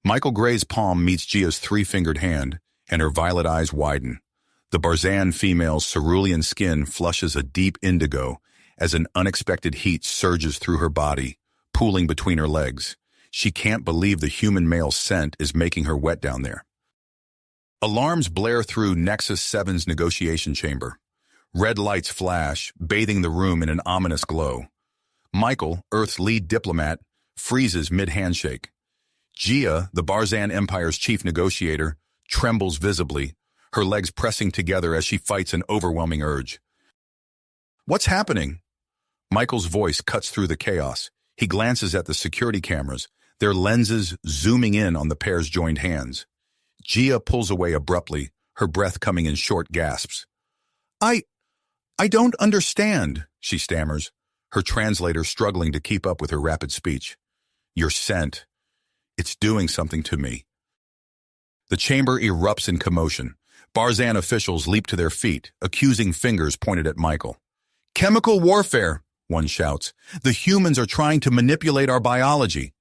Michael Gray's palm meets Gia's three-fingered hand, and her violet eyes widen. The Barzan female's cerulean skin flushes a deep indigo as an unexpected heat surges through her body, pooling between her legs. She can't believe the human male's scent is making her wet down there. Alarms blare through Nexus 7's negotiation chamber. Red lights flash, bathing the room in an ominous glow. Michael, Earth's lead diplomat, freezes mid-handshake. Gia, the Barzan Empire's chief negotiator, trembles visibly, her legs pressing together as she fights an overwhelming urge. "What's happening?" Michael's voice cuts through the chaos. He glances at the security cameras, their lenses zooming in on the pair's joined hands. Gia pulls away abruptly, her breath coming in short gasps. I don't understand," she stammers, her translator struggling to keep up with her rapid speech. "Your scent. It's doing something to me." The chamber erupts in commotion. Barzan officials leap to their feet, accusing fingers pointed at Michael. "Chemical warfare," one shouts. "The humans are trying to manipulate our biology."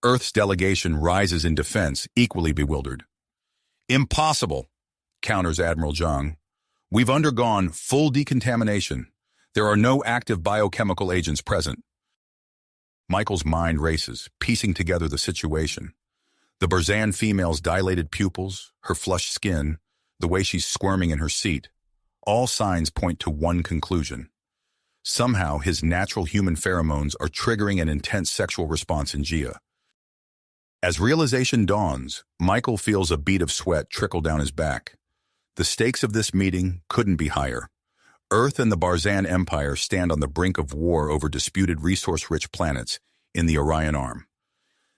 Earth's delegation rises in defense, equally bewildered. "Impossible," counters Admiral Zhang. "We've undergone full decontamination. There are no active biochemical agents present." Michael's mind races, piecing together the situation. The Barzan female's dilated pupils, her flushed skin, the way she's squirming in her seat, all signs point to one conclusion. Somehow, his natural human pheromones are triggering an intense sexual response in Gia. As realization dawns, Michael feels a bead of sweat trickle down his back. The stakes of this meeting couldn't be higher. Earth and the Barzan Empire stand on the brink of war over disputed resource-rich planets in the Orion Arm.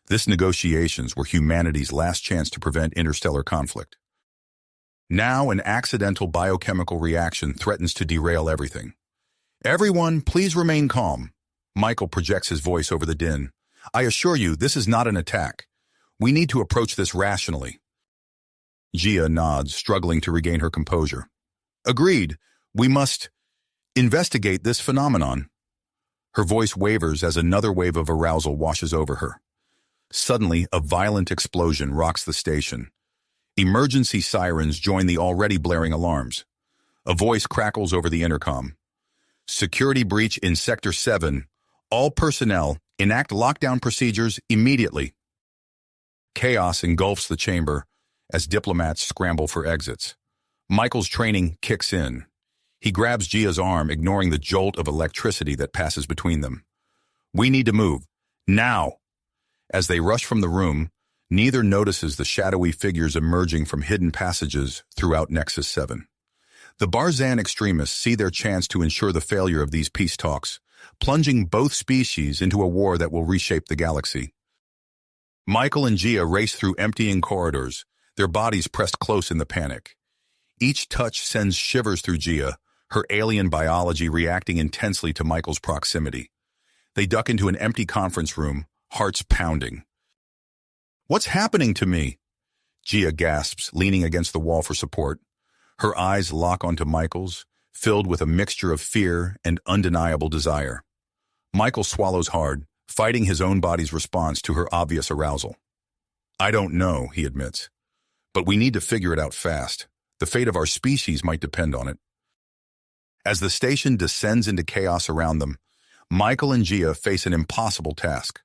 This negotiations were humanity's last chance to prevent interstellar conflict. Now an accidental biochemical reaction threatens to derail everything. "Everyone, please remain calm." Michael projects his voice over the din. "I assure you, this is not an attack. We need to approach this rationally." Gia nods, struggling to regain her composure. "Agreed. We must investigate this phenomenon." Her voice wavers as another wave of arousal washes over her. Suddenly, a violent explosion rocks the station. Emergency sirens join the already blaring alarms. A voice crackles over the intercom. "Security breach in Sector 7. All personnel, enact lockdown procedures immediately." Chaos engulfs the chamber as diplomats scramble for exits. Michael's training kicks in. He grabs Gia's arm, ignoring the jolt of electricity that passes between them. "We need to move. Now!" As they rush from the room, neither notices the shadowy figures emerging from hidden passages throughout Nexus 7. The Barzan extremists see their chance to ensure the failure of these peace talks, plunging both species into a war that will reshape the galaxy. Michael and Gia race through emptying corridors, their bodies pressed close in the panic. Each touch sends shivers through Gia, her alien biology reacting intensely to Michael's proximity. They duck into an empty conference room, hearts pounding. "What's happening to me?" Gia gasps, leaning against the wall for support. Her eyes lock onto Michael's, filled with a mixture of fear and undeniable desire. Michael swallows hard, fighting his own body's response to her obvious arousal. "I don't know," he admits. "But we need to figure it out fast. The fate of our species might depend on it." As the station descends into chaos around them, Michael and Gia face an impossible task: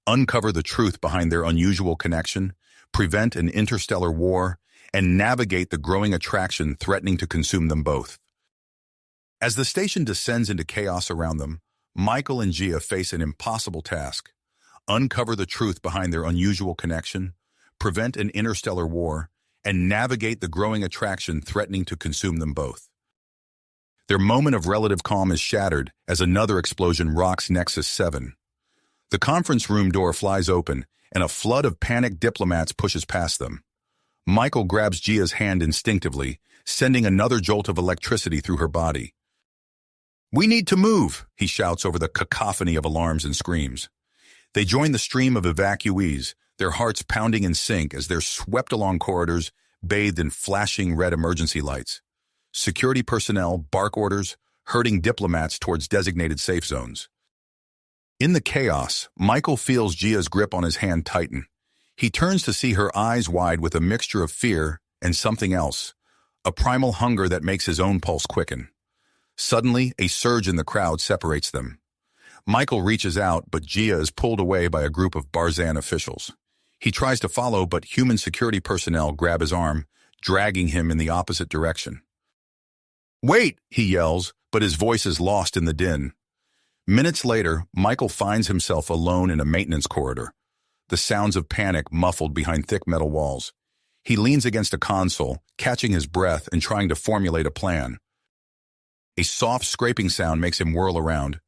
uncover the truth behind their unusual connection, prevent an interstellar war, and navigate the growing attraction threatening to consume them both. As the station descends into chaos around them, Michael and Gia face an impossible task: uncover the truth behind their unusual connection, prevent an interstellar war, and navigate the growing attraction threatening to consume them both. Their moment of relative calm is shattered as another explosion rocks Nexus 7. The conference room door flies open, and a flood of panicked diplomats pushes past them. Michael grabs Gia's hand instinctively, sending another jolt of electricity through her body. "We need to move," he shouts over the cacophony of alarms and screams. They join the stream of evacuees, their hearts pounding in sync as they're swept along corridors, bathed in flashing red emergency lights. Security personnel bark orders, herding diplomats towards designated safe zones. In the chaos, Michael feels Gia's grip on his hand tighten. He turns to see her eyes wide with a mixture of fear and something else, a primal hunger that makes his own pulse quicken. Suddenly, a surge in the crowd separates them. Michael reaches out, but Gia is pulled away by a group of Barzan officials. He tries to follow, but human security personnel grab his arm, dragging him in the opposite direction. "Wait!" he yells, but his voice is lost in the din. Minutes later, Michael finds himself alone in a maintenance corridor, the sounds of panic muffled behind thick metal walls. He leans against a console, catching his breath and trying to formulate a plan. A soft scraping sound makes him whirl around.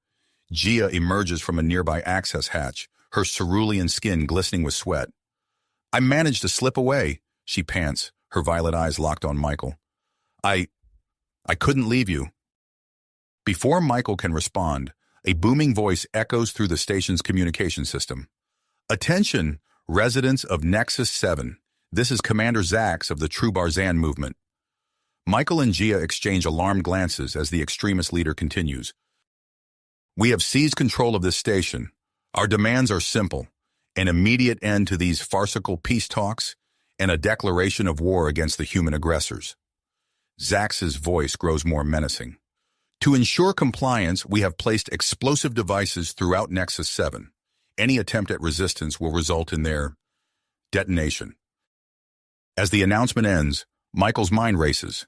Gia emerges from a nearby access hatch, her cerulean skin glistening with sweat. "I managed to slip away," she pants, her violet eyes locked on Michael. I couldn't leave you." Before Michael can respond, a booming voice echoes through the station's communication system. "Attention, residents of Nexus 7. This is Commander Zax of the True Barzan movement." Michael and Gia exchange alarmed glances as the extremist leader continues. "We have seized control of this station. Our demands are simple: an immediate end to these farcical peace talks and a declaration of war against the human aggressors." Zax's voice grows more menacing. "To ensure compliance, we have placed explosive devices throughout Nexus 7. Any attempt at resistance will result in their detonation." As the announcement ends, Michael's mind races.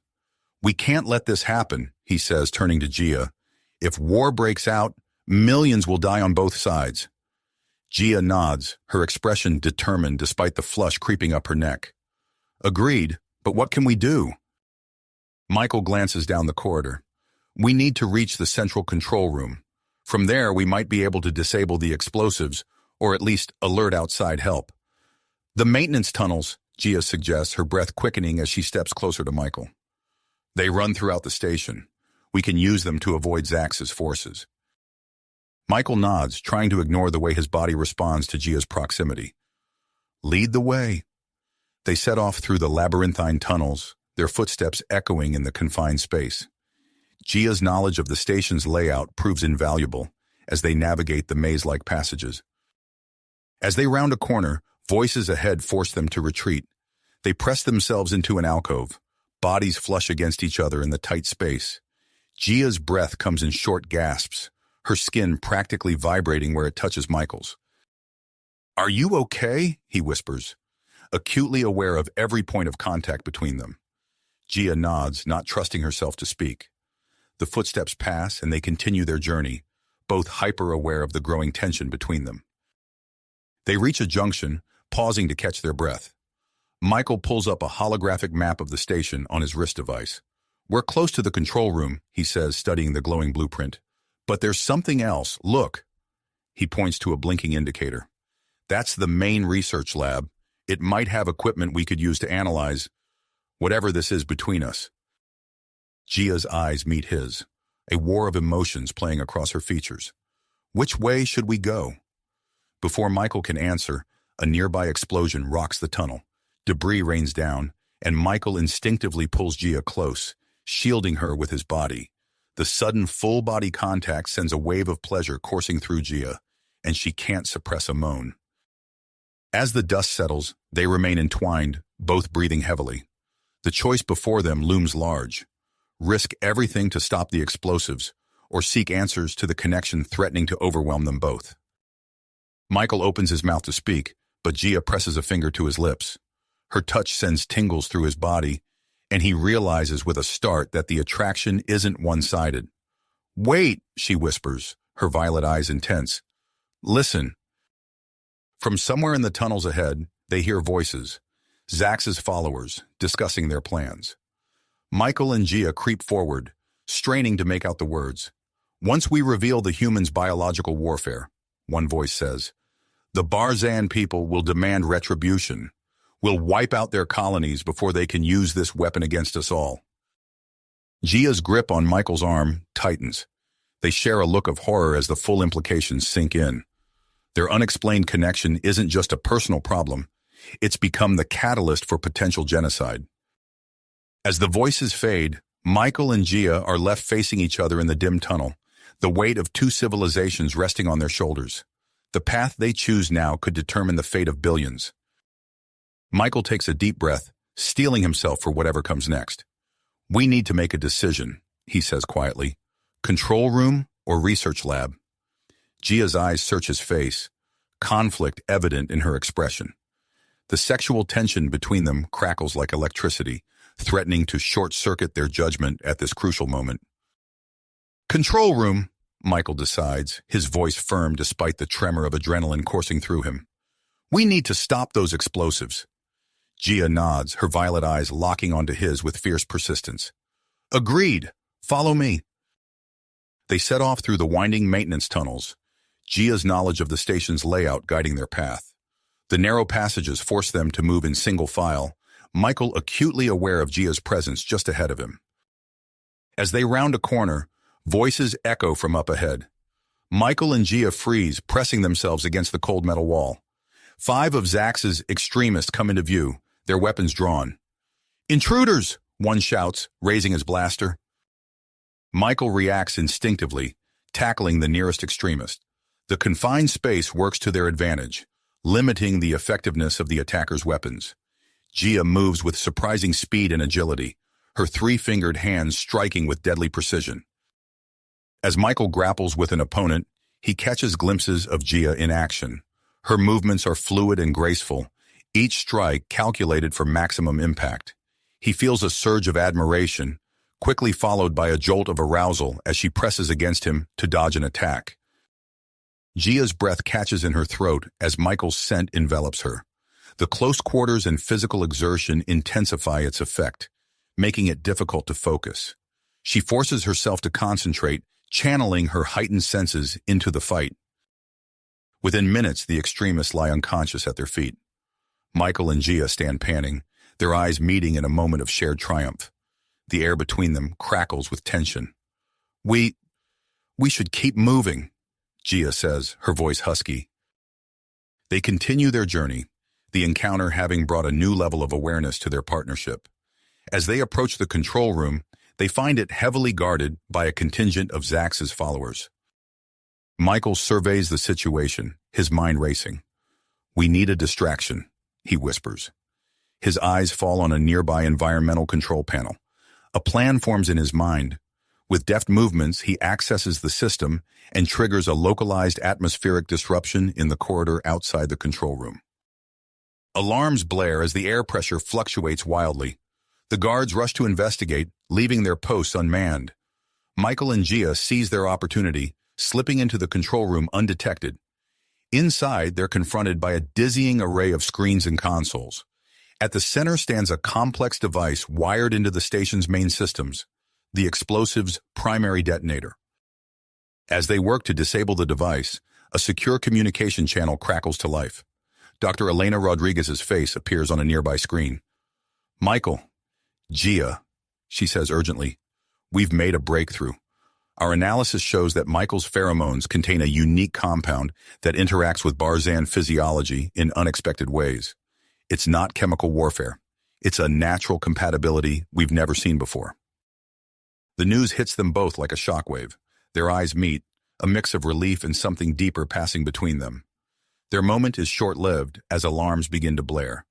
"We can't let this happen," he says, turning to Gia. "If war breaks out, millions will die on both sides." Gia nods, her expression determined despite the flush creeping up her neck. "Agreed, but what can we do?" Michael glances down the corridor. "We need to reach the central control room. From there, we might be able to disable the explosives, or at least alert outside help." "The maintenance tunnels," Gia suggests, her breath quickening as she steps closer to Michael. "They run throughout the station. We can use them to avoid Zax's forces." Michael nods, trying to ignore the way his body responds to Gia's proximity. "Lead the way." They set off through the labyrinthine tunnels, their footsteps echoing in the confined space. Gia's knowledge of the station's layout proves invaluable as they navigate the maze-like passages. As they round a corner, voices ahead force them to retreat. They press themselves into an alcove. Bodies flush against each other in the tight space. Gia's breath comes in short gasps, her skin practically vibrating where it touches Michael's. "Are you okay?" he whispers, acutely aware of every point of contact between them. Gia nods, not trusting herself to speak. The footsteps pass and they continue their journey, both hyper-aware of the growing tension between them. They reach a junction, pausing to catch their breath. Michael pulls up a holographic map of the station on his wrist device. "We're close to the control room," he says, studying the glowing blueprint. "But there's something else. Look." He points to a blinking indicator. "That's the main research lab. It might have equipment we could use to analyze whatever this is between us." Gia's eyes meet his, a war of emotions playing across her features. "Which way should we go?" Before Michael can answer, a nearby explosion rocks the tunnel. Debris rains down, and Michael instinctively pulls Gia close, shielding her with his body. The sudden full-body contact sends a wave of pleasure coursing through Gia, and she can't suppress a moan. As the dust settles, they remain entwined, both breathing heavily. The choice before them looms large. Risk everything to stop the explosives, or seek answers to the connection threatening to overwhelm them both. Michael opens his mouth to speak, but Gia presses a finger to his lips. Her touch sends tingles through his body, and he realizes with a start that the attraction isn't one-sided. "Wait," she whispers, her violet eyes intense. "Listen." From somewhere in the tunnels ahead, they hear voices, Zax's followers, discussing their plans. Michael and Gia creep forward, straining to make out the words. "Once we reveal the humans' biological warfare," one voice says, "the Barzan people will demand retribution. We'll wipe out their colonies before they can use this weapon against us all." Gia's grip on Michael's arm tightens. They share a look of horror as the full implications sink in. Their unexplained connection isn't just a personal problem. It's become the catalyst for potential genocide. As the voices fade, Michael and Gia are left facing each other in the dim tunnel, the weight of two civilizations resting on their shoulders. The path they choose now could determine the fate of billions. Michael takes a deep breath, steeling himself for whatever comes next. "We need to make a decision," he says quietly. "Control room or research lab?" Gia's eyes search his face, conflict evident in her expression. The sexual tension between them crackles like electricity, threatening to short-circuit their judgment at this crucial moment. "Control room," Michael decides, his voice firm despite the tremor of adrenaline coursing through him. "We need to stop those explosives." Gia nods, her violet eyes locking onto his with fierce persistence. "Agreed. Follow me." They set off through the winding maintenance tunnels, Gia's knowledge of the station's layout guiding their path. The narrow passages force them to move in single file, Michael acutely aware of Gia's presence just ahead of him. As they round a corner, voices echo from up ahead. Michael and Gia freeze, pressing themselves against the cold metal wall. 5 of Zax's extremists come into view, their weapons drawn. "Intruders!" one shouts, raising his blaster. Michael reacts instinctively, tackling the nearest extremist. The confined space works to their advantage, limiting the effectiveness of the attacker's weapons. Gia moves with surprising speed and agility, her 3-fingered hands striking with deadly precision. As Michael grapples with an opponent, he catches glimpses of Gia in action. Her movements are fluid and graceful, each strike calculated for maximum impact. He feels a surge of admiration, quickly followed by a jolt of arousal as she presses against him to dodge an attack. Gia's breath catches in her throat as Michael's scent envelops her. The close quarters and physical exertion intensify its effect, making it difficult to focus. She forces herself to concentrate, channeling her heightened senses into the fight. Within minutes, the extremists lie unconscious at their feet. Michael and Gia stand panting, their eyes meeting in a moment of shared triumph. The air between them crackles with tension. We should keep moving," Gia says, her voice husky. They continue their journey, the encounter having brought a new level of awareness to their partnership. As they approach the control room, they find it heavily guarded by a contingent of Zax's followers. Michael surveys the situation, his mind racing. "We need a distraction," he whispers. His eyes fall on a nearby environmental control panel. A plan forms in his mind. With deft movements, he accesses the system and triggers a localized atmospheric disruption in the corridor outside the control room. Alarms blare as the air pressure fluctuates wildly. The guards rush to investigate, leaving their posts unmanned. Michael and Gia seize their opportunity, slipping into the control room undetected. Inside, they're confronted by a dizzying array of screens and consoles. At the center stands a complex device wired into the station's main systems, the explosive's primary detonator. As they work to disable the device, a secure communication channel crackles to life. Dr. Elena Rodriguez's face appears on a nearby screen. "Michael, Gia," she says urgently, "we've made a breakthrough. Our analysis shows that Michael's pheromones contain a unique compound that interacts with Barzan physiology in unexpected ways. It's not chemical warfare. It's a natural compatibility we've never seen before." The news hits them both like a shockwave. Their eyes meet, a mix of relief and something deeper passing between them. Their moment is short-lived as alarms begin to blare.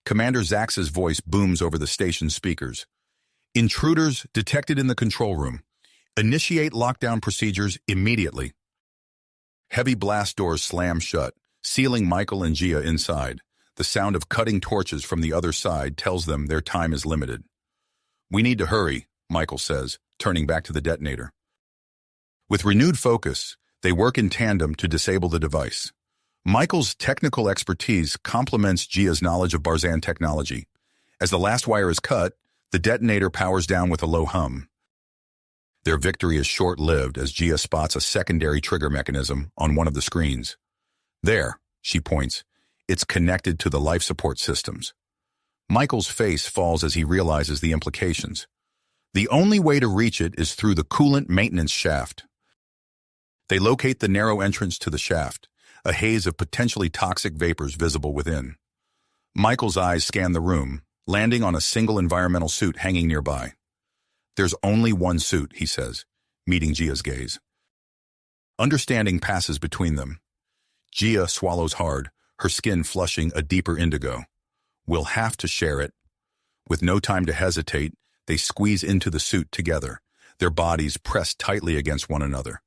Commander Zax's voice booms over the station's speakers. "Intruders detected in the control room. Initiate lockdown procedures immediately." Heavy blast doors slam shut, sealing Michael and Gia inside. The sound of cutting torches from the other side tells them their time is limited. "We need to hurry," Michael says, turning back to the detonator. With renewed focus, they work in tandem to disable the device. Michael's technical expertise complements Gia's knowledge of Barzan technology. As the last wire is cut, the detonator powers down with a low hum. Their victory is short-lived as Gia spots a secondary trigger mechanism on one of the screens. "There," she points, "it's connected to the life support systems." Michael's face falls as he realizes the implications. The only way to reach it is through the coolant maintenance shaft. They locate the narrow entrance to the shaft, a haze of potentially toxic vapors visible within. Michael's eyes scan the room, landing on a single environmental suit hanging nearby. "There's only one suit," he says, meeting Gia's gaze. Understanding passes between them. Gia swallows hard, her skin flushing a deeper indigo. We'll have to share it. With no time to hesitate, they squeeze into the suit together, their bodies pressed tightly against one another.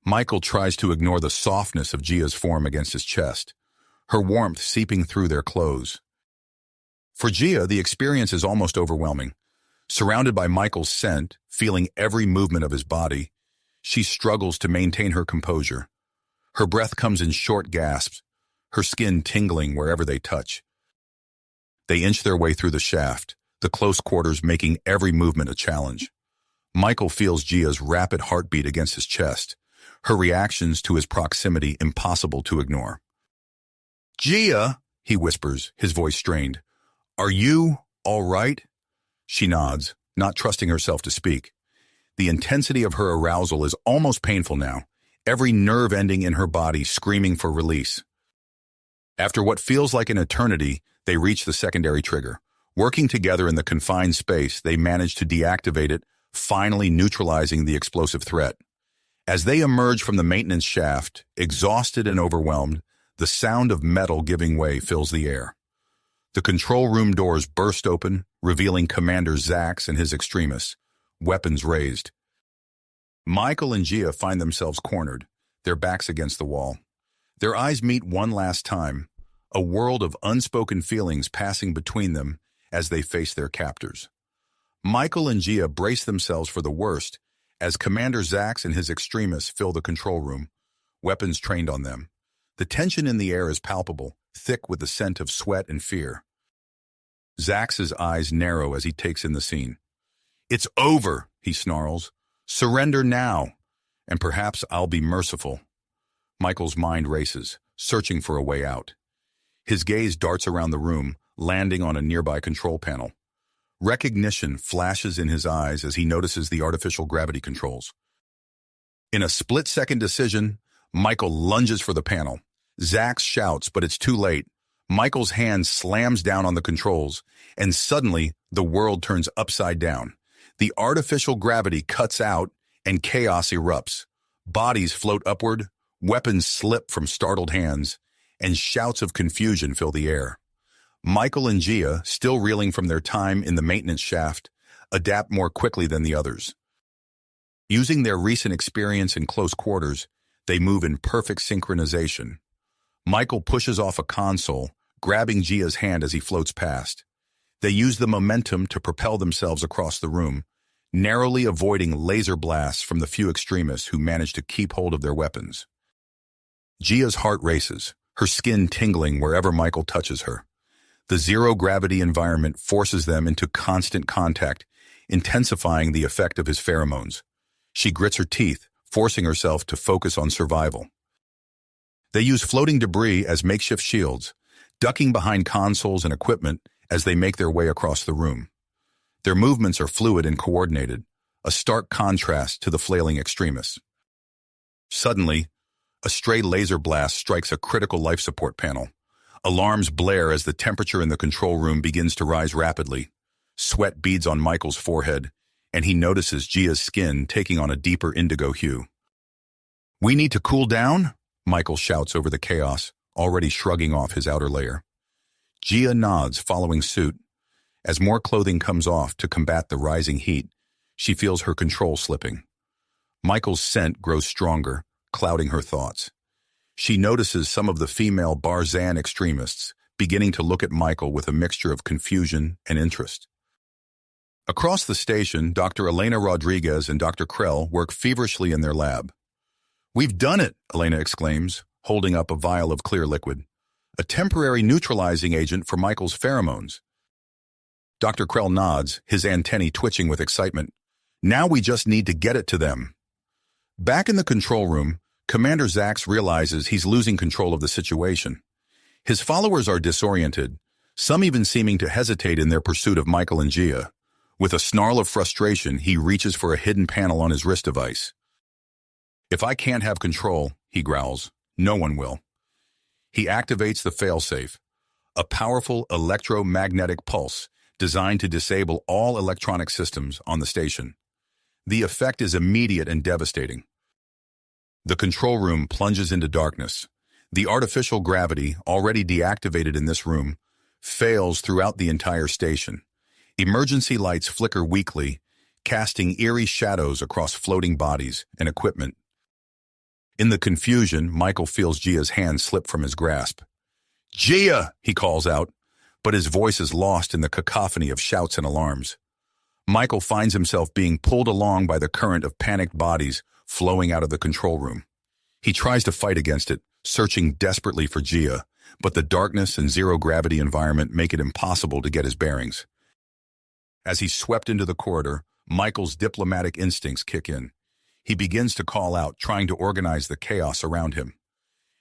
Michael tries to ignore the softness of Gia's form against his chest, her warmth seeping through their clothes. For Gia, the experience is almost overwhelming. Surrounded by Michael's scent, feeling every movement of his body, she struggles to maintain her composure. Her breath comes in short gasps, her skin tingling wherever they touch. They inch their way through the shaft, the close quarters making every movement a challenge. Michael feels Gia's rapid heartbeat against his chest, her reactions to his proximity impossible to ignore. "Gia," he whispers, his voice strained. "Are you all right?" She nods, not trusting herself to speak. The intensity of her arousal is almost painful now, every nerve ending in her body screaming for release. After what feels like an eternity, they reach the secondary trigger. Working together in the confined space, they manage to deactivate it, finally neutralizing the explosive threat. As they emerge from the maintenance shaft, exhausted and overwhelmed, the sound of metal giving way fills the air. The control room doors burst open, revealing Commander Zax and his extremists, weapons raised. Michael and Gia find themselves cornered, their backs against the wall. Their eyes meet one last time, a world of unspoken feelings passing between them as they face their captors. Michael and Gia brace themselves for the worst as Commander Zax and his extremists fill the control room, weapons trained on them. The tension in the air is palpable, thick with the scent of sweat and fear. Zax's eyes narrow as he takes in the scene. "It's over," he snarls. "Surrender now, and perhaps I'll be merciful." Michael's mind races, searching for a way out. His gaze darts around the room, landing on a nearby control panel. Recognition flashes in his eyes as he notices the artificial gravity controls. In a split-second decision, Michael lunges for the panel. Zax shouts, but it's too late. Michael's hand slams down on the controls, and suddenly the world turns upside down. The artificial gravity cuts out, and chaos erupts. Bodies float upward, weapons slip from startled hands, and shouts of confusion fill the air. Michael and Gia, still reeling from their time in the maintenance shaft, adapt more quickly than the others. Using their recent experience in close quarters, they move in perfect synchronization. Michael pushes off a console, grabbing Gia's hand as he floats past. They use the momentum to propel themselves across the room, narrowly avoiding laser blasts from the few extremists who manage to keep hold of their weapons. Gia's heart races, her skin tingling wherever Michael touches her. The zero-gravity environment forces them into constant contact, intensifying the effect of his pheromones. She grits her teeth, forcing herself to focus on survival. They use floating debris as makeshift shields, ducking behind consoles and equipment as they make their way across the room. Their movements are fluid and coordinated, a stark contrast to the flailing extremists. Suddenly, a stray laser blast strikes a critical life support panel. Alarms blare as the temperature in the control room begins to rise rapidly. Sweat beads on Michael's forehead, and he notices Gia's skin taking on a deeper indigo hue. "We need to cool down?" Michael shouts over the chaos, already shrugging off his outer layer. Gia nods, following suit. As more clothing comes off to combat the rising heat, she feels her control slipping. Michael's scent grows stronger, clouding her thoughts. She notices some of the female Barzan extremists beginning to look at Michael with a mixture of confusion and interest. Across the station, Dr. Elena Rodriguez and Dr. Krell work feverishly in their lab. "We've done it," Elena exclaims, holding up a vial of clear liquid. "A temporary neutralizing agent for Michael's pheromones." Dr. Krell nods, his antennae twitching with excitement. "Now we just need to get it to them." Back in the control room, Commander Zax realizes he's losing control of the situation. His followers are disoriented, some even seeming to hesitate in their pursuit of Michael and Gia. With a snarl of frustration, he reaches for a hidden panel on his wrist device. "If I can't have control," he growls, "no one will." He activates the failsafe, a powerful electromagnetic pulse designed to disable all electronic systems on the station. The effect is immediate and devastating. The control room plunges into darkness. The artificial gravity, already deactivated in this room, fails throughout the entire station. Emergency lights flicker weakly, casting eerie shadows across floating bodies and equipment. In the confusion, Michael feels Gia's hand slip from his grasp. "Gia!" he calls out, but his voice is lost in the cacophony of shouts and alarms. Michael finds himself being pulled along by the current of panicked bodies flowing out of the control room. He tries to fight against it, searching desperately for Gia, but the darkness and zero-gravity environment make it impossible to get his bearings. As he's swept into the corridor, Michael's diplomatic instincts kick in. He begins to call out, trying to organize the chaos around him.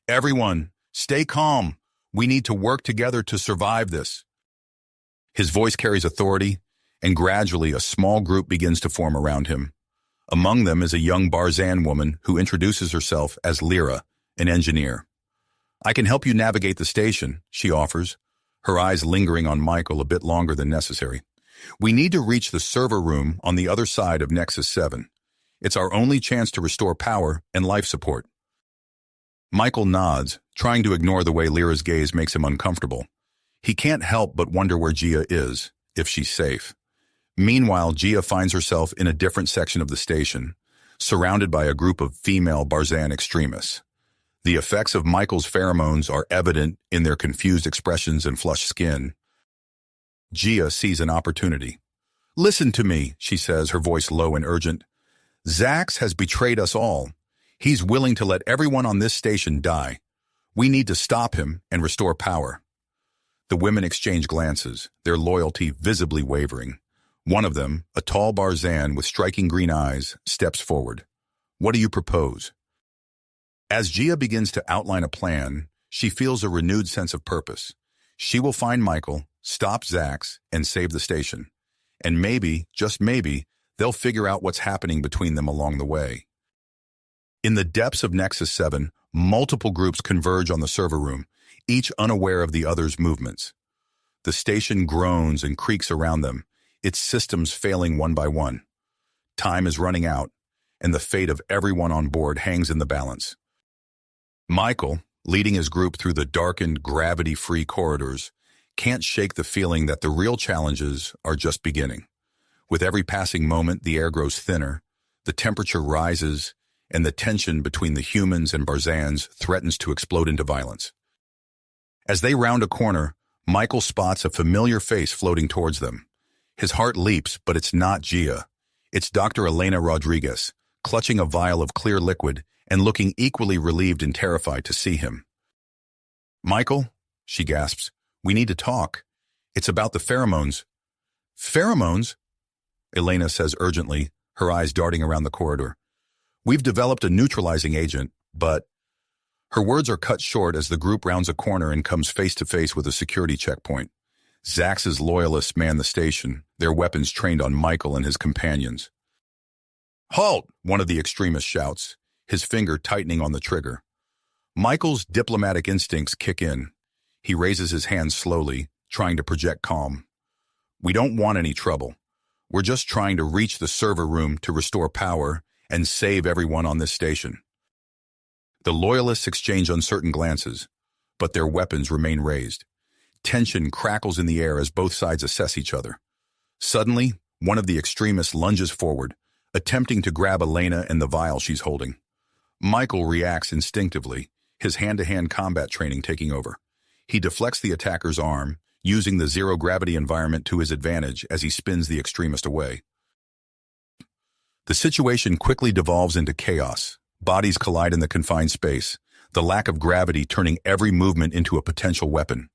"Everyone, stay calm. We need to work together to survive this." His voice carries authority, and gradually a small group begins to form around him. Among them is a young Barzan woman who introduces herself as Lyra, an engineer. "I can help you navigate the station," she offers, her eyes lingering on Michael a bit longer than necessary. "We need to reach the server room on the other side of Nexus 7. It's our only chance to restore power and life support." Michael nods, trying to ignore the way Lyra's gaze makes him uncomfortable. He can't help but wonder where Gia is, if she's safe. Meanwhile, Gia finds herself in a different section of the station, surrounded by a group of female Barzan extremists. The effects of Michael's pheromones are evident in their confused expressions and flushed skin. Gia sees an opportunity. "Listen to me," she says, her voice low and urgent. "Zax has betrayed us all. He's willing to let everyone on this station die. We need to stop him and restore power." The women exchange glances, their loyalty visibly wavering. One of them, a tall Barzan with striking green eyes, steps forward. "What do you propose?" As Gia begins to outline a plan, she feels a renewed sense of purpose. She will find Michael, stop Zax, and save the station. And maybe, just maybe, they'll figure out what's happening between them along the way. In the depths of Nexus 7, multiple groups converge on the server room, each unaware of the other's movements. The station groans and creaks around them, its systems failing one by one. Time is running out, and the fate of everyone on board hangs in the balance. Michael, leading his group through the darkened, gravity-free corridors, can't shake the feeling that the real challenges are just beginning. With every passing moment, the air grows thinner, the temperature rises, and the tension between the humans and Barzans threatens to explode into violence. As they round a corner, Michael spots a familiar face floating towards them. His heart leaps, but it's not Gia. It's Dr. Elena Rodriguez, clutching a vial of clear liquid and looking equally relieved and terrified to see him. "Michael," she gasps, "we need to talk. It's about the pheromones." "Pheromones?" Elena says urgently, her eyes darting around the corridor. "We've developed a neutralizing agent, but—" Her words are cut short as the group rounds a corner and comes face to face with a security checkpoint. Zax's loyalists man the station, their weapons trained on Michael and his companions. "Halt!" one of the extremists shouts, his finger tightening on the trigger. Michael's diplomatic instincts kick in. He raises his hand slowly, trying to project calm. "We don't want any trouble. We're just trying to reach the server room to restore power and save everyone on this station." The loyalists exchange uncertain glances, but their weapons remain raised. Tension crackles in the air as both sides assess each other. Suddenly, one of the extremists lunges forward, attempting to grab Elena and the vial she's holding. Michael reacts instinctively, his hand-to-hand combat training taking over. He deflects the attacker's arm, using the zero-gravity environment to his advantage as he spins the extremist away. The situation quickly devolves into chaos. Bodies collide in the confined space, the lack of gravity turning every movement into a potential weapon.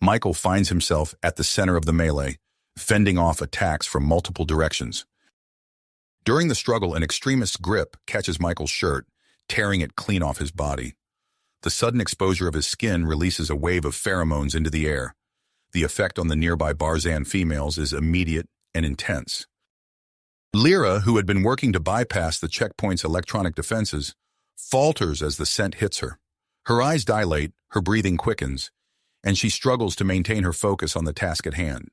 Michael finds himself at the center of the melee, fending off attacks from multiple directions. During the struggle, an extremist's grip catches Michael's shirt, tearing it clean off his body. The sudden exposure of his skin releases a wave of pheromones into the air. The effect on the nearby Barzan females is immediate and intense. Lyra, who had been working to bypass the checkpoint's electronic defenses, falters as the scent hits her. Her eyes dilate, her breathing quickens, and she struggles to maintain her focus on the task at hand.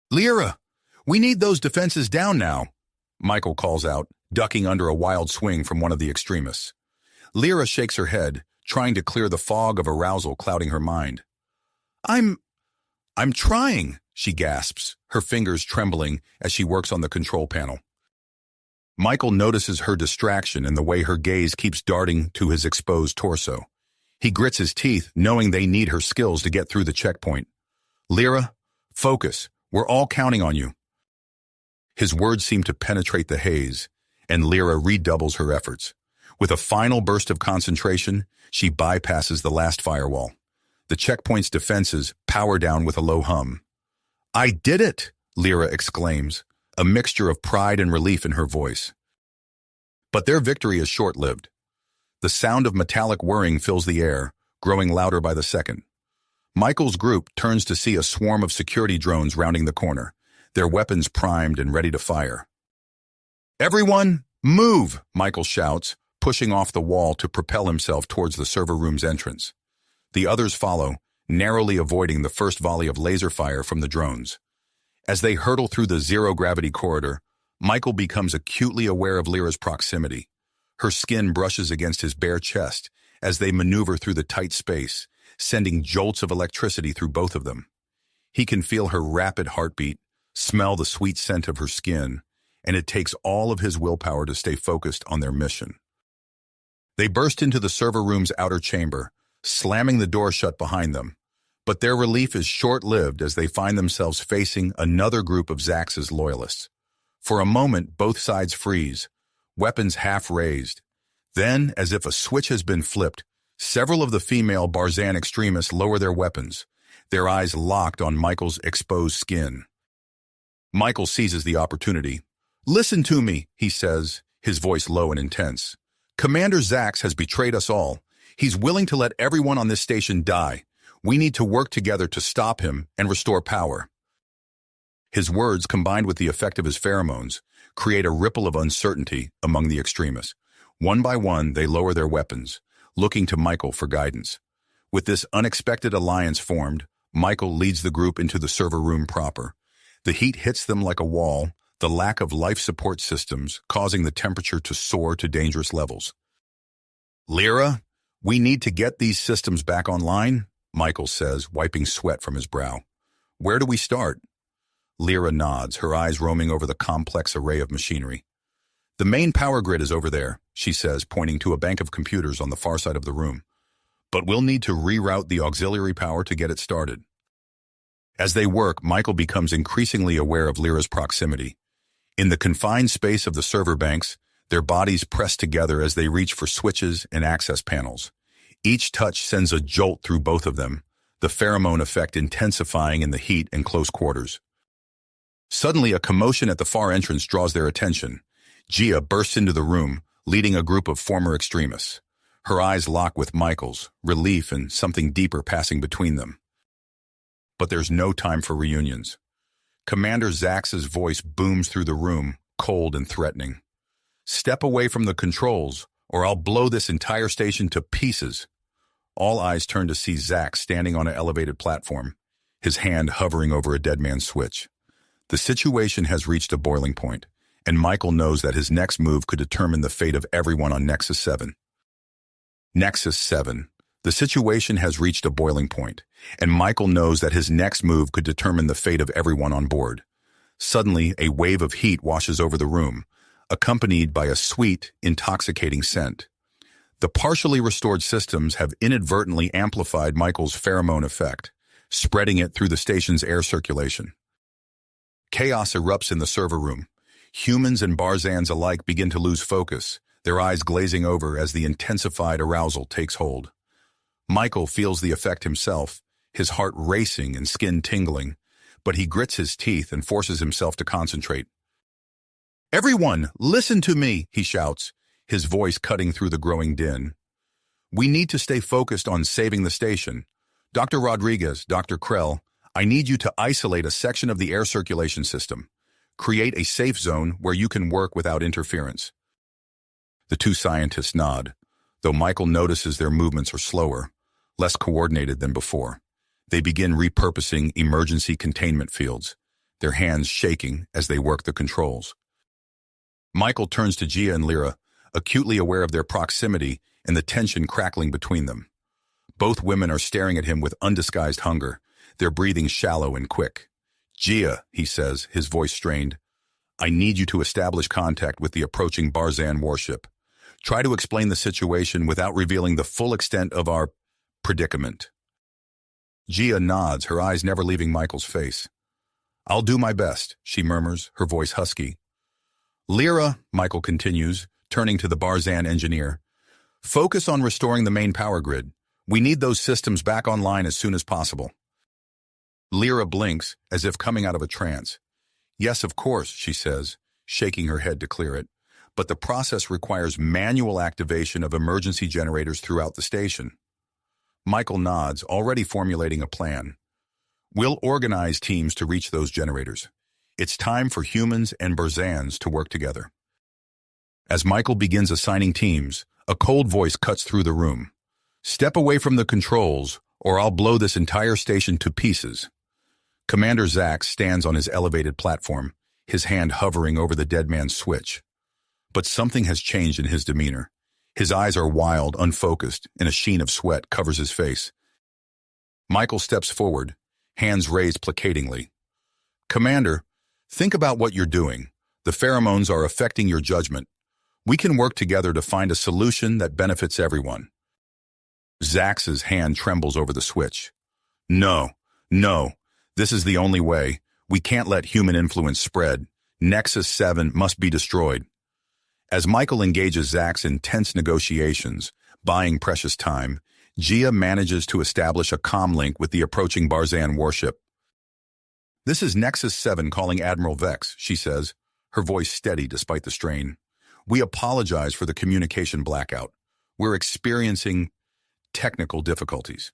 "Lyra, we need those defenses down now," Michael calls out, ducking under a wild swing from one of the extremists. Lyra shakes her head, trying to clear the fog of arousal clouding her mind. I'm I'm trying, she gasps, her fingers trembling as she works on the control panel. Michael notices her distraction and the way her gaze keeps darting to his exposed torso. He grits his teeth, knowing they need her skills to get through the checkpoint. Lyra, focus. We're all counting on you. His words seem to penetrate the haze, and Lyra redoubles her efforts. With a final burst of concentration, she bypasses the last firewall. The checkpoint's defenses power down with a low hum. I did it, Lyra exclaims, a mixture of pride and relief in her voice. But their victory is short-lived. The sound of metallic whirring fills the air, growing louder by the second. Michael's group turns to see a swarm of security drones rounding the corner, their weapons primed and ready to fire. Everyone, move, Michael shouts, pushing off the wall to propel himself towards the server room's entrance. The others follow, narrowly avoiding the first volley of laser fire from the drones. As they hurtle through the zero-gravity corridor, Michael becomes acutely aware of Lyra's proximity. Her skin brushes against his bare chest as they maneuver through the tight space, sending jolts of electricity through both of them. He can feel her rapid heartbeat, smell the sweet scent of her skin, and it takes all of his willpower to stay focused on their mission. They burst into the server room's outer chamber, slamming the door shut behind them. But their relief is short-lived as they find themselves facing another group of Zax's loyalists. For a moment, both sides freeze, weapons half raised. Then, as if a switch has been flipped, several of the female Barzan extremists lower their weapons, their eyes locked on Michael's exposed skin. Michael seizes the opportunity. Listen to me, he says, his voice low and intense. Commander Zax has betrayed us all. He's willing to let everyone on this station die. We need to work together to stop him and restore power. His words, combined with the effect of his pheromones, create a ripple of uncertainty among the extremists. One by one, they lower their weapons, looking to Michael for guidance. With this unexpected alliance formed, Michael leads the group into the server room proper. The heat hits them like a wall, the lack of life support systems causing the temperature to soar to dangerous levels. Lyra, we need to get these systems back online, Michael says, wiping sweat from his brow. Where do we start? Lyra nods, her eyes roaming over the complex array of machinery. The main power grid is over there, she says, pointing to a bank of computers on the far side of the room. But we'll need to reroute the auxiliary power to get it started. As they work, Michael becomes increasingly aware of Lyra's proximity. In the confined space of the server banks, their bodies press together as they reach for switches and access panels. Each touch sends a jolt through both of them, the pheromone effect intensifying in the heat and close quarters. Suddenly, a commotion at the far entrance draws their attention. Gia bursts into the room, leading a group of former extremists. Her eyes lock with Michael's, relief and something deeper passing between them. But there's no time for reunions. Commander Zax's voice booms through the room, cold and threatening. Step away from the controls, or I'll blow this entire station to pieces. All eyes turn to see Zax standing on an elevated platform, his hand hovering over a dead man's switch. The situation has reached a boiling point, and Michael knows that his next move could determine the fate of everyone on Nexus 7. Nexus 7. The situation has reached a boiling point, and Michael knows that his next move could determine the fate of everyone on board. Suddenly, a wave of heat washes over the room, accompanied by a sweet, intoxicating scent. The partially restored systems have inadvertently amplified Michael's pheromone effect, spreading it through the station's air circulation. Chaos erupts in the server room. Humans and Barzans alike begin to lose focus, their eyes glazing over as the intensified arousal takes hold. Michael feels the effect himself, his heart racing and skin tingling, but he grits his teeth and forces himself to concentrate. Everyone, listen to me, he shouts, his voice cutting through the growing din. We need to stay focused on saving the station. Dr. Rodriguez, Dr. Krell, I need you to isolate a section of the air circulation system. Create a safe zone where you can work without interference. The two scientists nod, though Michael notices their movements are slower, less coordinated than before. They begin repurposing emergency containment fields, their hands shaking as they work the controls. Michael turns to Gia and Lyra, acutely aware of their proximity and the tension crackling between them. Both women are staring at him with undisguised hunger, their breathing shallow and quick. "Gia," he says, his voice strained, "I need you to establish contact with the approaching Barzan warship. Try to explain the situation without revealing the full extent of our predicament." Gia nods, her eyes never leaving Michael's face. "I'll do my best," she murmurs, her voice husky. "Lyra," Michael continues, turning to the Barzan engineer, "focus on restoring the main power grid. We need those systems back online as soon as possible." Lyra blinks, as if coming out of a trance. "Yes, of course," she says, shaking her head to clear it, "but the process requires manual activation of emergency generators throughout the station." Michael nods, already formulating a plan. "We'll organize teams to reach those generators. It's time for humans and Barzans to work together." As Michael begins assigning teams, a cold voice cuts through the room. "Step away from the controls, or I'll blow this entire station to pieces." Commander Zax stands on his elevated platform, his hand hovering over the dead man's switch. But something has changed in his demeanor. His eyes are wild, unfocused, and a sheen of sweat covers his face. Michael steps forward, hands raised placatingly. "Commander, think about what you're doing. The pheromones are affecting your judgment. We can work together to find a solution that benefits everyone." Zax's hand trembles over the switch. No, this is the only way. We can't let human influence spread. Nexus 7 must be destroyed." As Michael engages Zax in tense negotiations, buying precious time, Gia manages to establish a comm link with the approaching Barzan warship. "This is Nexus 7 calling Admiral Vex," she says, her voice steady despite the strain. "We apologize for the communication blackout. We're experiencing technical difficulties."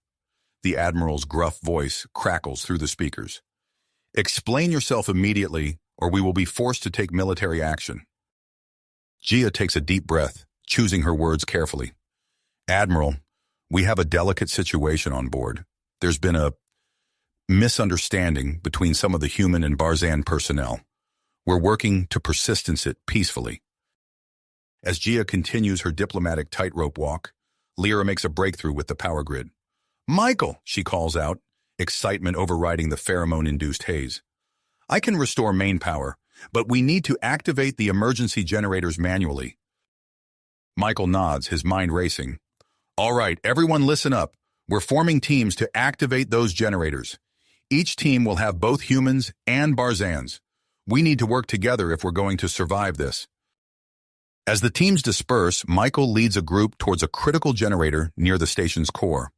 The Admiral's gruff voice crackles through the speakers. "Explain yourself immediately, or we will be forced to take military action." Gia takes a deep breath, choosing her words carefully. "Admiral, we have a delicate situation on board. There's been a misunderstanding between some of the human and Barzan personnel. We're working to persistence it peacefully." As Gia continues her diplomatic tightrope walk, Lyra makes a breakthrough with the power grid. "Michael," she calls out, excitement overriding the pheromone-induced haze. "I can restore main power, but we need to activate the emergency generators manually." Michael nods, his mind racing. "All right, everyone listen up. We're forming teams to activate those generators. Each team will have both humans and Barzans. We need to work together if we're going to survive this." As the teams disperse, Michael leads a group towards a critical generator near the station's core.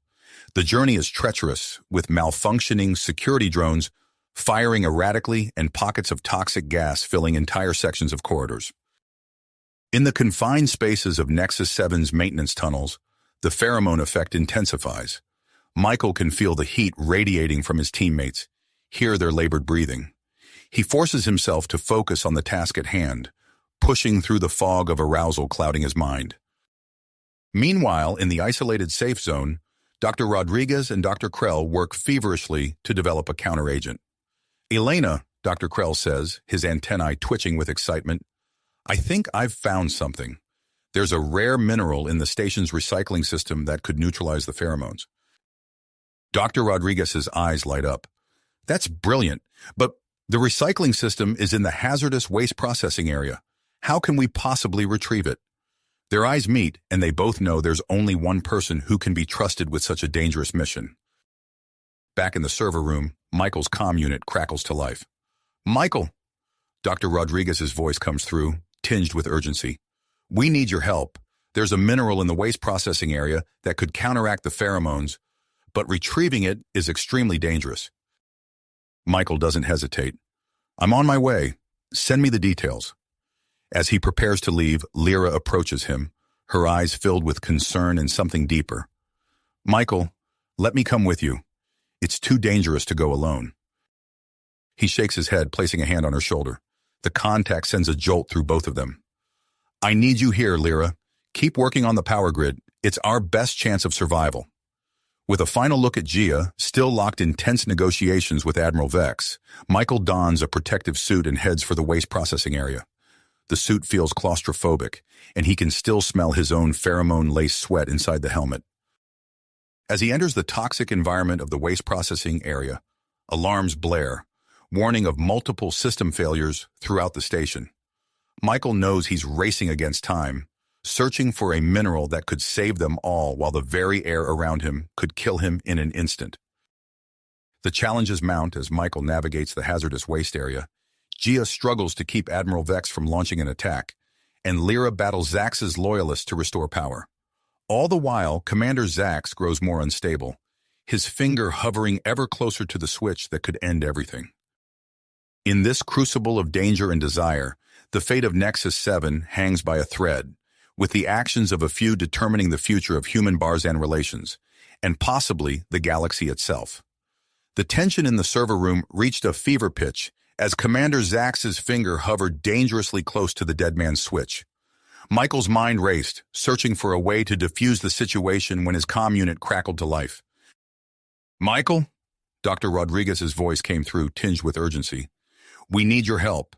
The journey is treacherous, with malfunctioning security drones firing erratically and pockets of toxic gas filling entire sections of corridors. In the confined spaces of Nexus 7's maintenance tunnels, the pheromone effect intensifies. Michael can feel the heat radiating from his teammates, hear their labored breathing. He forces himself to focus on the task at hand, pushing through the fog of arousal clouding his mind. Meanwhile, in the isolated safe zone, Dr. Rodriguez and Dr. Krell work feverishly to develop a counteragent. "Elena," Dr. Krell says, his antennae twitching with excitement, "I think I've found something. There's a rare mineral in the station's recycling system that could neutralize the pheromones." Dr. Rodriguez's eyes light up. "That's brilliant, but the recycling system is in the hazardous waste processing area. How can we possibly retrieve it?" Their eyes meet, and they both know there's only one person who can be trusted with such a dangerous mission. Back in the server room, Michael's comm unit crackles to life. "Michael," Dr. Rodriguez's voice comes through, tinged with urgency. "We need your help. There's a mineral in the waste processing area that could counteract the pheromones, but retrieving it is extremely dangerous." Michael doesn't hesitate. "I'm on my way. Send me the details." As he prepares to leave, Lyra approaches him, her eyes filled with concern and something deeper. "Michael, let me come with you. It's too dangerous to go alone." He shakes his head, placing a hand on her shoulder. The contact sends a jolt through both of them. "I need you here, Lyra. Keep working on the power grid. It's our best chance of survival." With a final look at Gia, still locked in tense negotiations with Admiral Vex, Michael dons a protective suit and heads for the waste processing area. The suit feels claustrophobic, and he can still smell his own pheromone-laced sweat inside the helmet. As he enters the toxic environment of the waste processing area, Alarms blare, warning of multiple system failures throughout the station. Michael knows he's racing against time, searching for a mineral that could save them all while the very air around him could kill him in an instant. The challenges mount as Michael navigates the hazardous waste area. Gia struggles to keep Admiral Vex from launching an attack, and Lyra battles Zax's loyalists to restore power. All the while, Commander Zax grows more unstable, his finger hovering ever closer to the switch that could end everything. In this crucible of danger and desire, the fate of Nexus 7 hangs by a thread, with the actions of a few determining the future of human-Barzan relations, and possibly the galaxy itself. The tension in the server room reached a fever pitch as Commander Zax's finger hovered dangerously close to the dead man's switch. Michael's mind raced, searching for a way to defuse the situation when his comm unit crackled to life. "Michael?" Dr. Rodriguez's voice came through, tinged with urgency. "We need your help.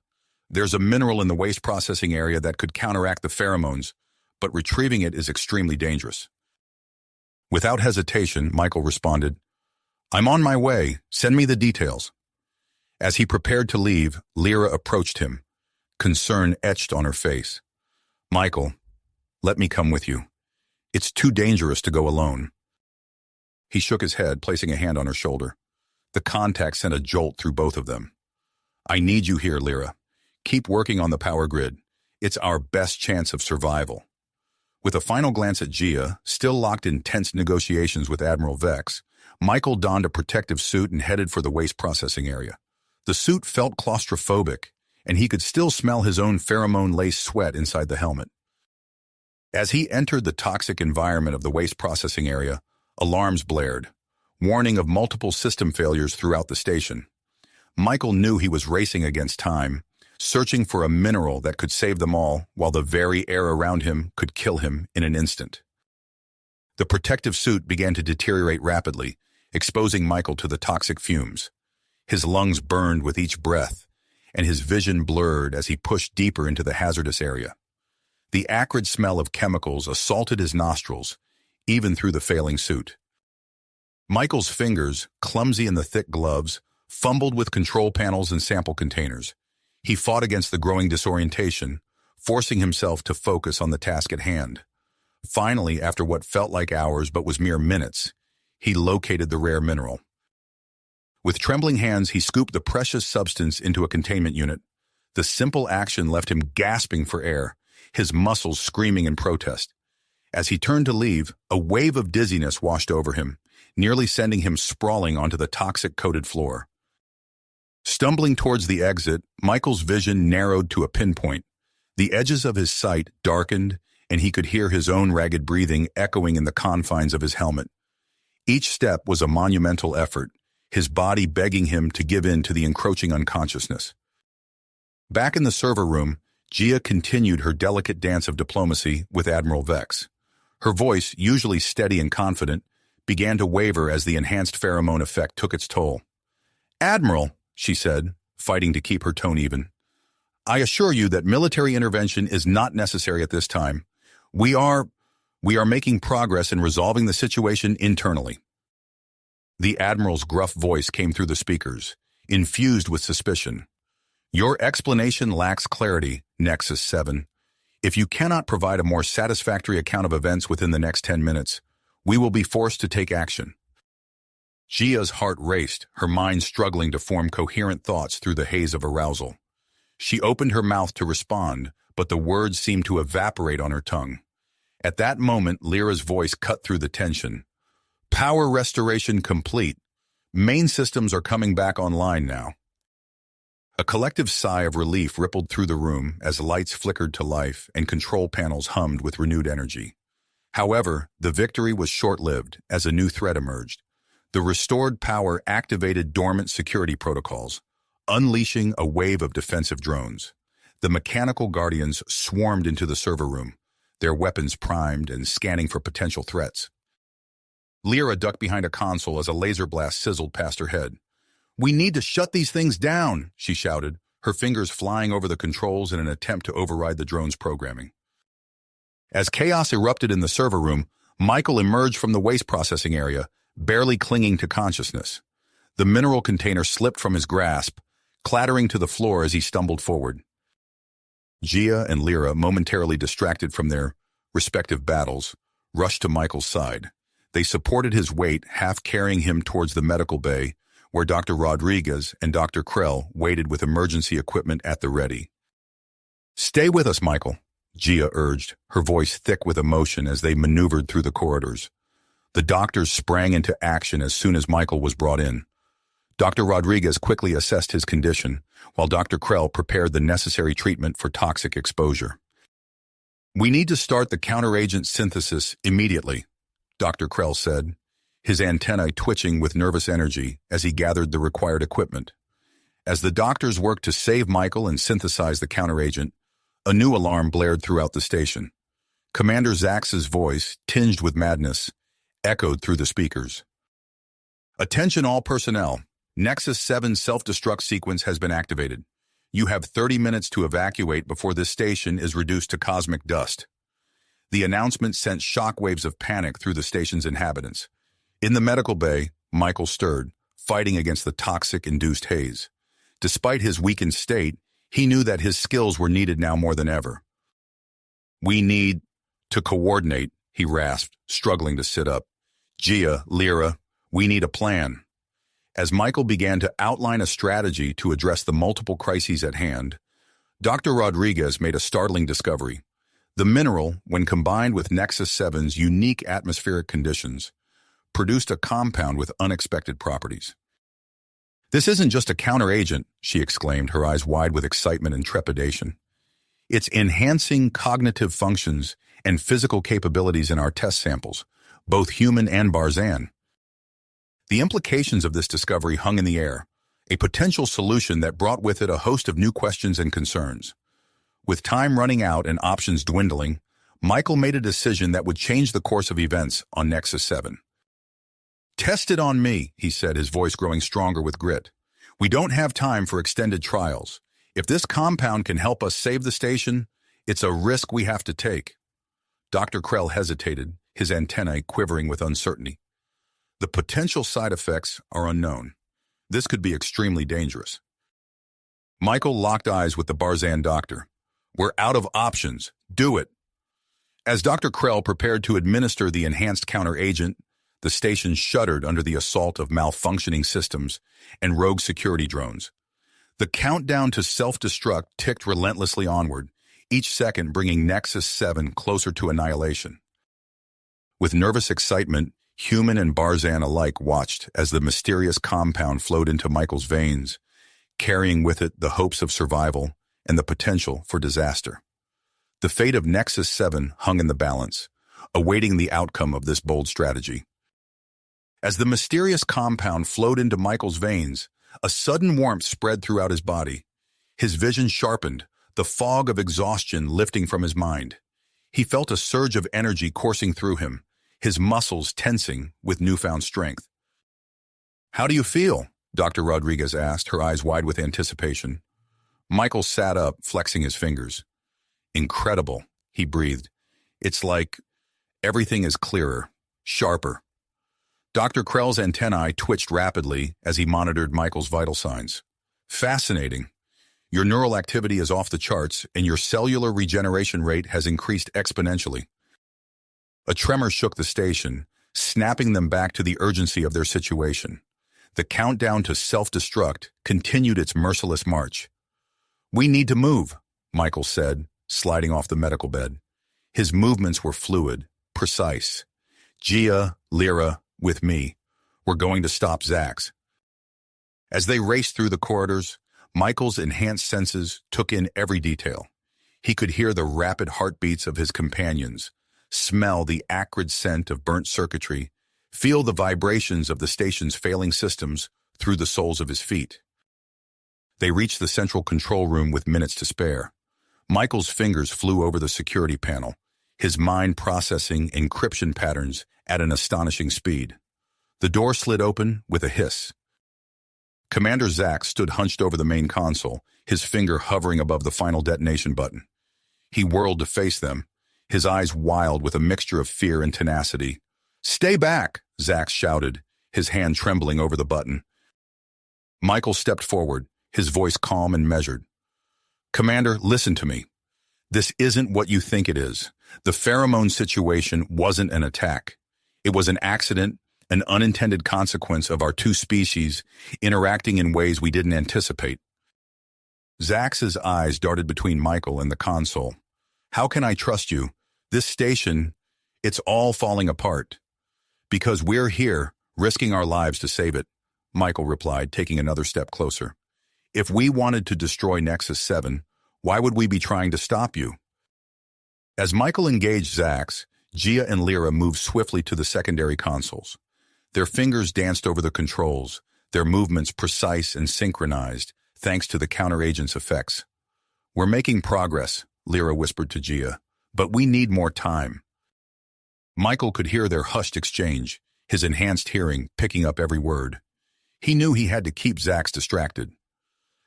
There's a mineral in the waste processing area that could counteract the pheromones, but retrieving it is extremely dangerous." Without hesitation, Michael responded, "I'm on my way. Send me the details." As he prepared to leave, Lyra approached him, concern etched on her face. "Michael, let me come with you. It's too dangerous to go alone." He shook his head, placing a hand on her shoulder. The contact sent a jolt through both of them. "I need you here, Lyra. Keep working on the power grid. It's our best chance of survival." With a final glance at Gia, still locked in tense negotiations with Admiral Vex, Michael donned a protective suit and headed for the waste processing area. The suit felt claustrophobic, and he could still smell his own pheromone-laced sweat inside the helmet. As he entered the toxic environment of the waste processing area, alarms blared, warning of multiple system failures throughout the station. Michael knew he was racing against time, searching for a mineral that could save them all while the very air around him could kill him in an instant. The protective suit began to deteriorate rapidly, exposing Michael to the toxic fumes. His lungs burned with each breath, and his vision blurred as he pushed deeper into the hazardous area. The acrid smell of chemicals assaulted his nostrils, even through the failing suit. Michael's fingers, clumsy in the thick gloves, fumbled with control panels and sample containers. He fought against the growing disorientation, forcing himself to focus on the task at hand. Finally, after what felt like hours but was mere minutes, he located the rare mineral. With trembling hands, he scooped the precious substance into a containment unit. The simple action left him gasping for air, his muscles screaming in protest. As he turned to leave, a wave of dizziness washed over him, nearly sending him sprawling onto the toxic-coated floor. Stumbling towards the exit, Michael's vision narrowed to a pinpoint. The edges of his sight darkened, and he could hear his own ragged breathing echoing in the confines of his helmet. Each step was a monumental effort, his body begging him to give in to the encroaching unconsciousness. Back in the server room, Gia continued her delicate dance of diplomacy with Admiral Vex. Her voice, usually steady and confident, began to waver as the enhanced pheromone effect took its toll. "Admiral," she said, fighting to keep her tone even, "I assure you that military intervention is not necessary at this time. We are making progress in resolving the situation internally." The Admiral's gruff voice came through the speakers, infused with suspicion. "Your explanation lacks clarity, Nexus 7. If you cannot provide a more satisfactory account of events within the next 10 minutes, we will be forced to take action." Gia's heart raced, her mind struggling to form coherent thoughts through the haze of arousal. She opened her mouth to respond, but the words seemed to evaporate on her tongue. At that moment, Lyra's voice cut through the tension. "Power restoration complete. Main systems are coming back online now." A collective sigh of relief rippled through the room as lights flickered to life and control panels hummed with renewed energy. However, the victory was short-lived as a new threat emerged. The restored power activated dormant security protocols, unleashing a wave of defensive drones. The mechanical guardians swarmed into the server room, their weapons primed and scanning for potential threats. Lyra ducked behind a console as a laser blast sizzled past her head. "We need to shut these things down," she shouted, her fingers flying over the controls in an attempt to override the drone's programming. As chaos erupted in the server room, Michael emerged from the waste processing area, barely clinging to consciousness. The mineral container slipped from his grasp, clattering to the floor as he stumbled forward. Gia and Lyra, momentarily distracted from their respective battles, rushed to Michael's side. They supported his weight, half carrying him towards the medical bay, where Dr. Rodriguez and Dr. Krell waited with emergency equipment at the ready. "Stay with us, Michael," Gia urged, her voice thick with emotion as they maneuvered through the corridors. The doctors sprang into action as soon as Michael was brought in. Dr. Rodriguez quickly assessed his condition, while Dr. Krell prepared the necessary treatment for toxic exposure. "We need to start the counteragent synthesis immediately," Dr. Krell said, his antennae twitching with nervous energy as he gathered the required equipment. As the doctors worked to save Michael and synthesize the counteragent, a new alarm blared throughout the station. Commander Zax's voice, tinged with madness, echoed through the speakers. "Attention all personnel. Nexus 7 self-destruct sequence has been activated. You have 30 minutes to evacuate before this station is reduced to cosmic dust." The announcement sent shockwaves of panic through the station's inhabitants. In the medical bay, Michael stirred, fighting against the toxic-induced haze. Despite his weakened state, he knew that his skills were needed now more than ever. "We need to coordinate," he rasped, struggling to sit up. "Gia, Lyra, we need a plan." As Michael began to outline a strategy to address the multiple crises at hand, Dr. Rodriguez made a startling discovery. The mineral, when combined with Nexus 7's unique atmospheric conditions, produced a compound with unexpected properties. "This isn't just a counteragent," she exclaimed, her eyes wide with excitement and trepidation. "It's enhancing cognitive functions and physical capabilities in our test samples, both human and Barzan." The implications of this discovery hung in the air, a potential solution that brought with it a host of new questions and concerns. With time running out and options dwindling, Michael made a decision that would change the course of events on Nexus 7. "Test it on me," he said, his voice growing stronger with grit. "We don't have time for extended trials. If this compound can help us save the station, it's a risk we have to take." Dr. Krell hesitated, his antennae quivering with uncertainty. "The potential side effects are unknown. This could be extremely dangerous." Michael locked eyes with the Barzan doctor. "We're out of options. Do it." As Dr. Krell prepared to administer the enhanced counteragent, the station shuddered under the assault of malfunctioning systems and rogue security drones. The countdown to self-destruct ticked relentlessly onward, each second bringing Nexus 7 closer to annihilation. With nervous excitement, human and Barzan alike watched as the mysterious compound flowed into Michael's veins, carrying with it the hopes of survival and the potential for disaster. The fate of Nexus 7 hung in the balance, awaiting the outcome of this bold strategy. As the mysterious compound flowed into Michael's veins, a sudden warmth spread throughout his body. His vision sharpened, the fog of exhaustion lifting from his mind. He felt a surge of energy coursing through him, his muscles tensing with newfound strength. "How do you feel?" Dr. Rodriguez asked, her eyes wide with anticipation. Michael sat up, flexing his fingers. "Incredible," he breathed. "It's like everything is clearer, sharper." Dr. Krell's antennae twitched rapidly as he monitored Michael's vital signs. "Fascinating. Your neural activity is off the charts, and your cellular regeneration rate has increased exponentially." A tremor shook the station, snapping them back to the urgency of their situation. The countdown to self-destruct continued its merciless march. "We need to move," Michael said, sliding off the medical bed. His movements were fluid, precise. "Gia, Lyra, with me. We're going to stop Zax." As they raced through the corridors, Michael's enhanced senses took in every detail. He could hear the rapid heartbeats of his companions, smell the acrid scent of burnt circuitry, feel the vibrations of the station's failing systems through the soles of his feet. They reached the central control room with minutes to spare. Michael's fingers flew over the security panel, his mind processing encryption patterns at an astonishing speed. The door slid open with a hiss. Commander Zax stood hunched over the main console, his finger hovering above the final detonation button. He whirled to face them, his eyes wild with a mixture of fear and tenacity. "Stay back," Zax shouted, his hand trembling over the button. Michael stepped forward, his voice calm and measured. Commander, listen to me. This isn't what you think it is. The pheromone situation wasn't an attack. It was an accident, an unintended consequence of our two species interacting in ways we didn't anticipate. Zax's eyes darted between Michael and the console. How can I trust you? This station, it's all falling apart. Because we're here, risking our lives to save it, Michael replied, taking another step closer. If we wanted to destroy Nexus 7, why would we be trying to stop you? As Michael engaged Zax, Gia and Lyra moved swiftly to the secondary consoles. Their fingers danced over the controls, their movements precise and synchronized, thanks to the counteragent's effects. We're making progress, Lyra whispered to Gia, but we need more time. Michael could hear their hushed exchange, his enhanced hearing picking up every word. He knew he had to keep Zax distracted.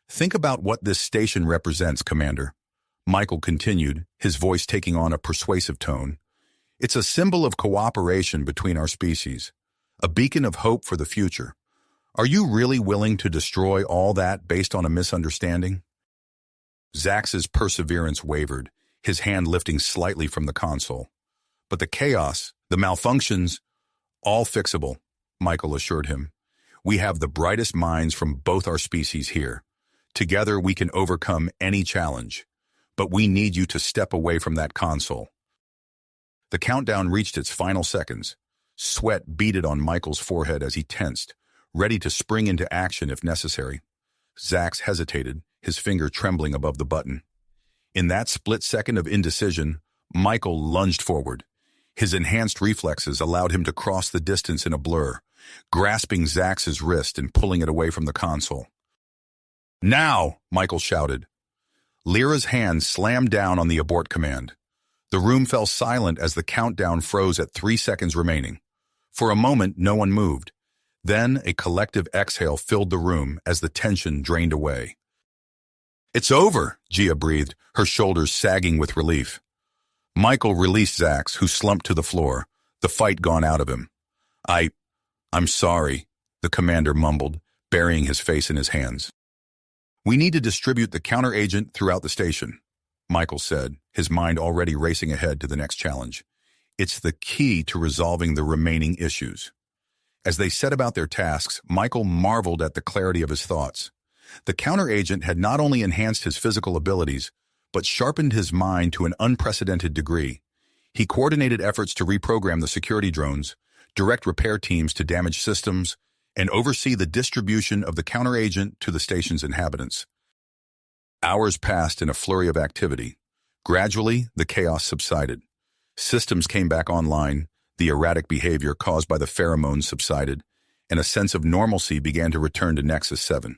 Think about what this station represents, Commander. Michael continued, his voice taking on a persuasive tone. It's a symbol of cooperation between our species, a beacon of hope for the future. Are you really willing to destroy all that based on a misunderstanding? Zax's perseverance wavered, his hand lifting slightly from the console. But the chaos, the malfunctions, all fixable, Michael assured him. We have the brightest minds from both our species here. Together we can overcome any challenge. But we need you to step away from that console. The countdown reached its final seconds. Sweat beaded on Michael's forehead as he tensed, ready to spring into action if necessary. Zax hesitated, his finger trembling above the button. In that split second of indecision, Michael lunged forward. His enhanced reflexes allowed him to cross the distance in a blur, grasping Zax's wrist and pulling it away from the console. Now, Michael shouted. Lyra's hand slammed down on the abort command. The room fell silent as the countdown froze at 3 seconds remaining. For a moment, no one moved. Then a collective exhale filled the room as the tension drained away. It's over, Gia breathed, her shoulders sagging with relief. Michael released Zax, who slumped to the floor, the fight gone out of him. I'm sorry, the commander mumbled, burying his face in his hands. We need to distribute the counteragent throughout the station, Michael said, his mind already racing ahead to the next challenge. It's the key to resolving the remaining issues. As they set about their tasks, Michael marveled at the clarity of his thoughts. The counteragent had not only enhanced his physical abilities, but sharpened his mind to an unprecedented degree. He coordinated efforts to reprogram the security drones, direct repair teams to damaged systems, and oversee the distribution of the counteragent to the station's inhabitants. Hours passed in a flurry of activity. Gradually, the chaos subsided. Systems came back online, the erratic behavior caused by the pheromones subsided, and a sense of normalcy began to return to Nexus 7.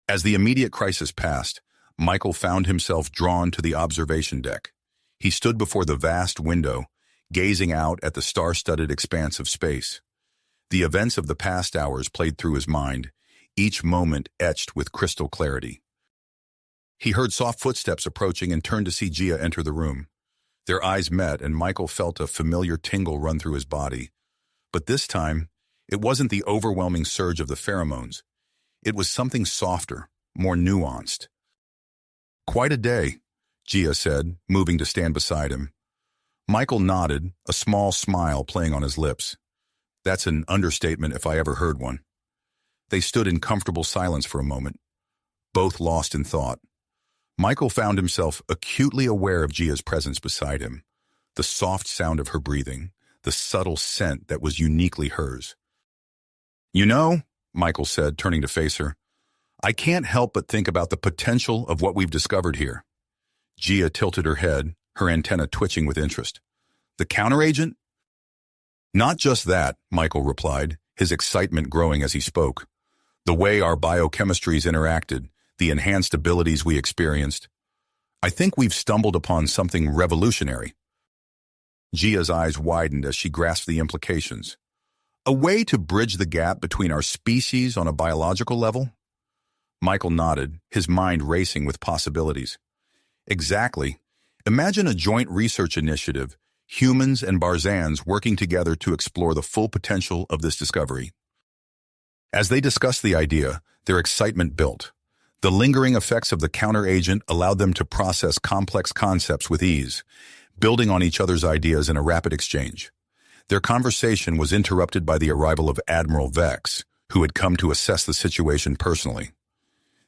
As the immediate crisis passed, Michael found himself drawn to the observation deck. He stood before the vast window, gazing out at the star-studded expanse of space. The events of the past hours played through his mind, each moment etched with crystal clarity. He heard soft footsteps approaching and turned to see Gia enter the room. Their eyes met, and Michael felt a familiar tingle run through his body. But this time, it wasn't the overwhelming surge of the pheromones. It was something softer, more nuanced. Quite a day, Gia said, moving to stand beside him. Michael nodded, a small smile playing on his lips. That's an understatement if I ever heard one. They stood in comfortable silence for a moment, both lost in thought. Michael found himself acutely aware of Gia's presence beside him, the soft sound of her breathing, the subtle scent that was uniquely hers. You know, Michael said, turning to face her, I can't help but think about the potential of what we've discovered here. Gia tilted her head, her antenna twitching with interest. The counteragent? Not just that, Michael replied, his excitement growing as he spoke. The way our biochemistries interacted, the enhanced abilities we experienced. I think we've stumbled upon something revolutionary. Gia's eyes widened as she grasped the implications. A way to bridge the gap between our species on a biological level? Michael nodded, his mind racing with possibilities. Exactly. Imagine a joint research initiative, humans and Barzans working together to explore the full potential of this discovery. As they discussed the idea, their excitement built. The lingering effects of the counteragent allowed them to process complex concepts with ease, building on each other's ideas in a rapid exchange. Their conversation was interrupted by the arrival of Admiral Vex, who had come to assess the situation personally.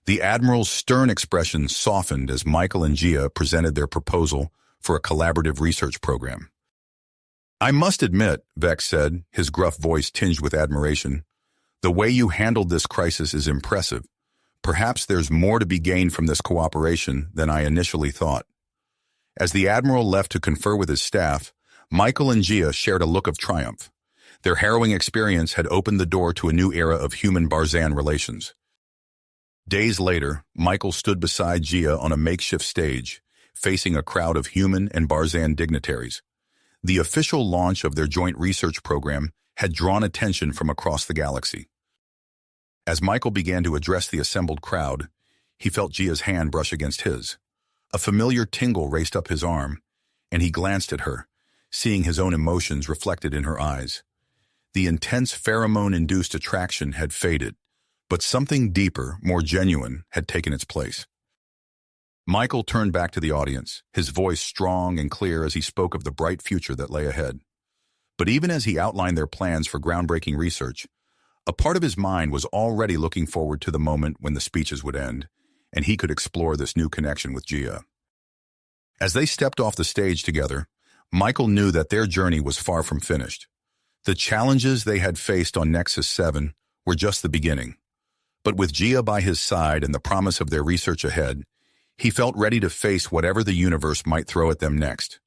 The Admiral's stern expression softened as Michael and Gia presented their proposal for a collaborative research program. "I must admit," Vex said, his gruff voice tinged with admiration, "the way you handled this crisis is impressive. Perhaps there's more to be gained from this cooperation than I initially thought." As the Admiral left to confer with his staff, Michael and Gia shared a look of triumph. Their harrowing experience had opened the door to a new era of human-Barzan relations. Days later, Michael stood beside Gia on a makeshift stage, facing a crowd of human and Barzan dignitaries. The official launch of their joint research program had drawn attention from across the galaxy. As Michael began to address the assembled crowd, he felt Gia's hand brush against his. A familiar tingle raced up his arm, and he glanced at her, seeing his own emotions reflected in her eyes. The intense pheromone-induced attraction had faded, but something deeper, more genuine, had taken its place. Michael turned back to the audience, his voice strong and clear as he spoke of the bright future that lay ahead. But even as he outlined their plans for groundbreaking research, a part of his mind was already looking forward to the moment when the speeches would end, and he could explore this new connection with Gia. As they stepped off the stage together, Michael knew that their journey was far from finished. The challenges they had faced on Nexus 7 were just the beginning. But with Gia by his side and the promise of their research ahead, he felt ready to face whatever the universe might throw at them next.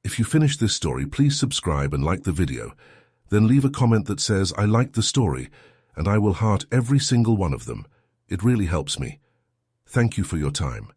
If you finished this story, please subscribe and like the video. Then leave a comment that says, "I liked the story," and I will heart every single one of them. It really helps me. Thank you for your time.